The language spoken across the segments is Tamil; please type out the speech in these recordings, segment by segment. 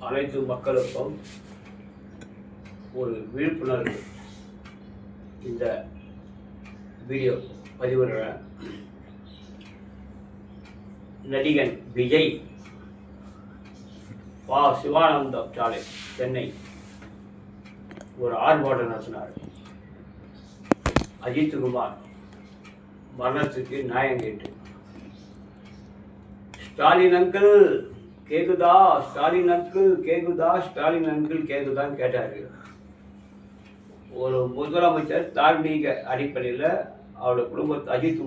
அனைத்து மக்களுக்கும் ஒரு விழிப்புணர்வு இந்த வீடியோ பதிவிடுறேன். நடிகன் விஜய் சிவானந்தம் சாலை சென்னை ஒரு ஆர்ப்பாட்டம் நடத்தினார். அஜித் குமார் மரணத்துக்கு நியாயம் கேட்டு. ஸ்டாலின் அங்கிள் கேக்குதா, ஸ்டாலின் அங்கிள் கேக்குதா, ஸ்டாலின் அங்கிள் கேக்குதான்னு கேட்டாரு. ஒரு முதலமைச்சர் தார்மீக அடிப்படையில் அவருடைய அஜித்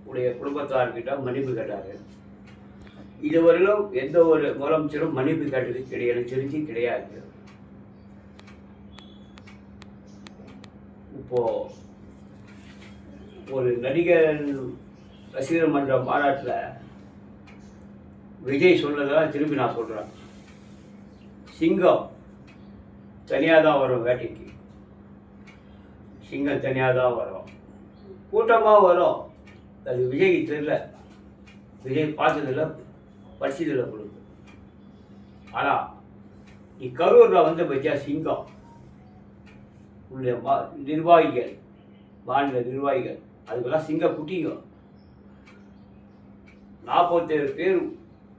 உடைய குடும்பத்தார்கிட்ட மன்னிப்பு கேட்டாரு. இதுவரையிலும் எந்த ஒரு முதலமைச்சரும் மன்னிப்பு கேட்டது கிடையாது, எனக்கு தெரிஞ்சு கிடையாது. இப்போ ஒரு நடிகர் ரசிகர் மன்ற மாநாட்டில் விஜய் சொன்னதான் திருப்பி நான் சொல்கிறேன். சிங்கம் தனியாக தான் வரும், வேட்டைக்கு சிங்கம் தனியாக தான் வரும், கூட்டமாக வரும். அது விஜய்க்கு தெரியல, விஜய் பார்த்ததில்ல, படிச்சதில்லை கொடுக்கு. ஆனால் நீ கரூரில் வந்து பற்றியா சிங்கம் உள்ள நிர்வாகிகள், மாநில நிர்வாகிகள், அதுக்கெல்லாம் சிங்க குட்டிங்க 47 பேர்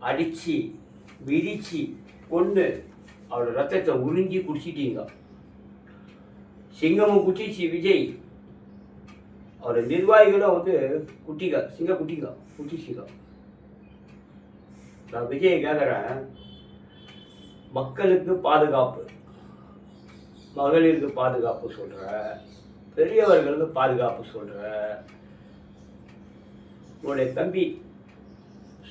அடித்து மிதித்து கொண்டு அவரோட ரத்தத்தை உறிஞ்சி குடிச்சிட்டீங்க. சிங்கமும் குட்டிச்சு விஜய், அவரோட நிர்வாகிகளும் வந்து குட்டிங்க, சிங்க குட்டிங்க குட்டிச்சிங்க. நான் விஜயை கேட்குறேன், மக்களுக்கு பாதுகாப்பு, மகளிருக்கு பாதுகாப்பு சொல்கிற, பெரியவர்களுக்கு பாதுகாப்பு சொல்கிற, உன்னுடைய தம்பி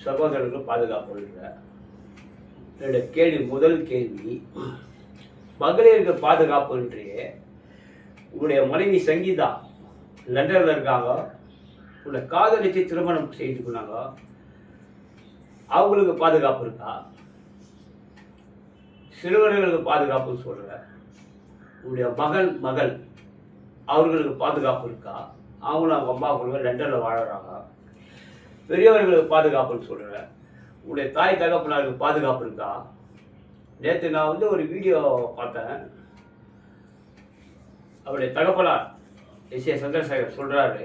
சகோதரர்களுக்கு பாதுகாப்பு சொல்கிற. என்னுடைய கேள்வி, முதல் கேள்வி, மகளிருக்கு பாதுகாப்புன்றியே உன்னுடைய மனைவி சங்கீதா லண்டனில் இருக்காங்க, உன்னை காதலித்து திருமணம் செய்து கொண்டாங்க, அவங்களுக்கு பாதுகாப்பு இருக்கா? சிறுவர்களுக்கு பாதுகாப்புன்னு சொல்கிற, உன்னுடைய மகள் அவர்களுக்கு பாதுகாப்பு இருக்கா? அவங்களும் அவங்க அம்மா கூட லண்டனில் வாழறாங்க. பெரியவர்களுக்கு பாதுகாப்புன்னு சொல்கிற, உன்னுடைய தாய் தகப்பனாருக்கு பாதுகாப்பு இருக்கா? நேற்று நான் வந்து ஒரு வீடியோ பார்த்தேன். அவருடைய தகப்பனார் எஸ்.ஏ. சந்திரசேகர் சொல்கிறாரு,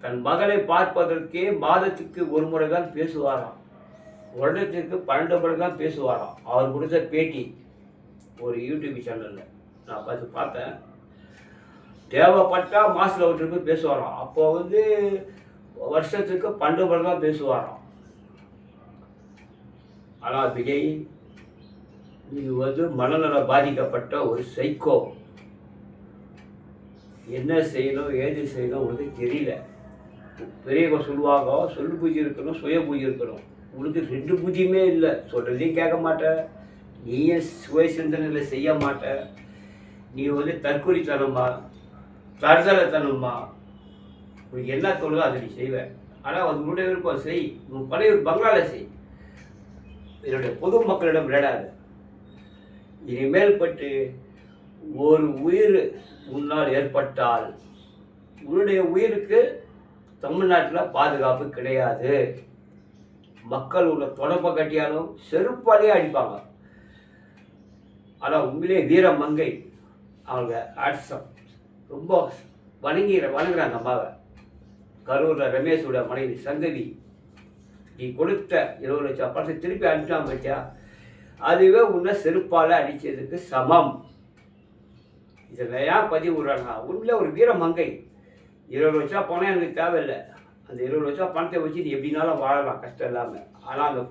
தன் மகளை பார்ப்பதற்கே மாதத்துக்கு ஒரு முறை தான் பேசுவாராம், வருடத்திற்கு 12 முறை தான் பேசுவாராம். அவர் கொடுத்த பேட்டி ஒரு யூடியூப் சேனலில் நான் பார்த்தேன். தேவைப்பட்டா மாதத்தில் ஒரு ட்ரிப்பு பேசுவாராம். அப்போ வந்து வருஷத்துக்கு 12 முறை தான் பேசுவாராம். ஆனால் விஜய், இது வந்து மனநல பாதிக்கப்பட்ட ஒரு சைக்கோ. என்ன செய்யணும் ஏது செய்யணும் உனக்கு தெரியல. பெரியவங்க சொல்லுவாங்க, சொல்லு பூஜை இருக்கணும், சுய பூஜை இருக்கணும். உனக்கு 2 பூஜையுமே இல்லை. சொல்கிறதையும் கேட்க மாட்டேன், நீயே சுய சிந்தனையில் செய்ய மாட்டேன். நீ வந்து தற்கொலைத்தனமா, தருதலைத்தனமா, உனக்கு என்ன தோணுதோ அதை நீ செய்வேன். ஆனால் அது உன்னுடைய விருப்பம், செய். உன் பழைய ஒரு பங்களாவில் செய். என்னுடைய பொதுமக்களிடம் விளையாடாது. இனிமேல் பட்டு ஒரு உயிர் உன்னால் ஏற்பட்டால் உன்னுடைய உயிருக்கு தமிழ்நாட்டில் பாதுகாப்பு கிடையாது. மக்கள் உள்ள தொடர்பை கட்டியாலும் செருப்பாலேயே அடிப்பாங்க. ஆனால் உண்மையிலே வீரமங்கை அவங்க ஆட்சம் ரொம்ப வணங்குறாங்க அம்மாவை. கரூரில் ரமேஷோட மனைவி சங்கவி, நீ கொடுத்த 20 லட்சம் பணத்தை திருப்பி அனுப்பிட்டான் பற்றியா, அதுவே உன்னை செருப்பால் அடித்ததுக்கு சமம். இதில் ஏன் பதிவு விடுறாங்க? உண்மையிலே ஒரு வீரமங்கை. 20 லட்சம் பணம் எனக்கு தேவையில்லை. அந்த 20 லட்சம் பணத்தை வச்சு நீ எப்படினாலும் வாழலாம் கஷ்டம் இல்லாமல். ஆனால் அந்த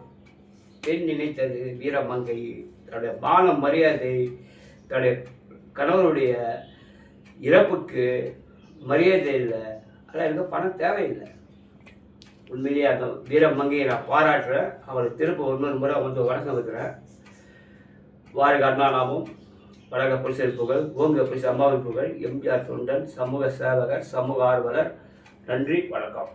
பெண் நினைத்தது வீரமங்கை, தன்னுடைய மான மரியாதை, தன்னுடைய கணவருடைய இறப்புக்கு மரியாதை இல்லை. ஆனால் எனக்கு பணம் தேவையில்லை. உண்மையிலேயே அந்த வீரமங்கையை நான் பாராட்டுறேன். அவளை திரும்ப இன்னொரு முறை வந்து வணக்கம் வைக்கிறேன். வாழ்க அண்ணா நாமும், வழக புலிசர் புகழ், ஓங்க புலிசர் அம்மாவின் புகழ், எம்ஜிஆர் தொண்டன், சமூக சேவகர், சமூக ஆர்வலர். நன்றி, வணக்கம்.